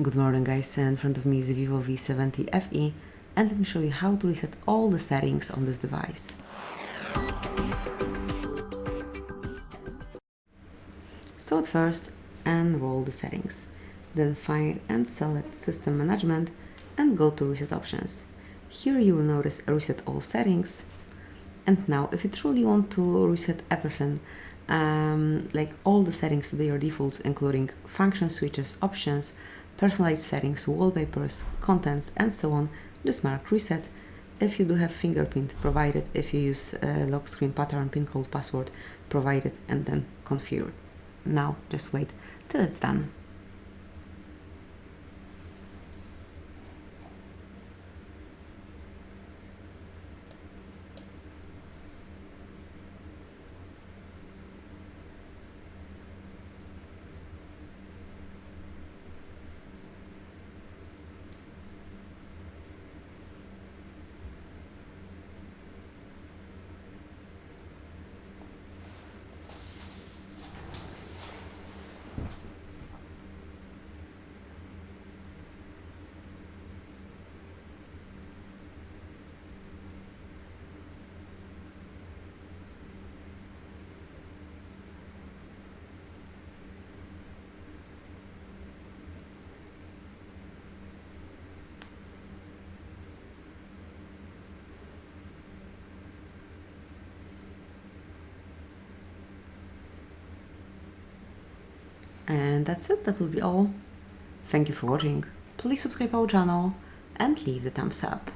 Good morning guys, in front of me is the VIVO V70 FE and let me show you how to reset all the settings on this device. So at first, enroll the settings, then find and select System Management and go to Reset Options. Here you will notice Reset All Settings. And now if you truly want to reset everything, like all the settings to their defaults, including function switches, options, personalized settings, wallpapers, contents, and so on, just mark reset. If you do have fingerprint, provided. If you use lock screen pattern, pin code, password, provided, and then configure. Now just wait till it's done. And that's it, that will be all. Thank you for watching. Please subscribe our channel and leave the thumbs up.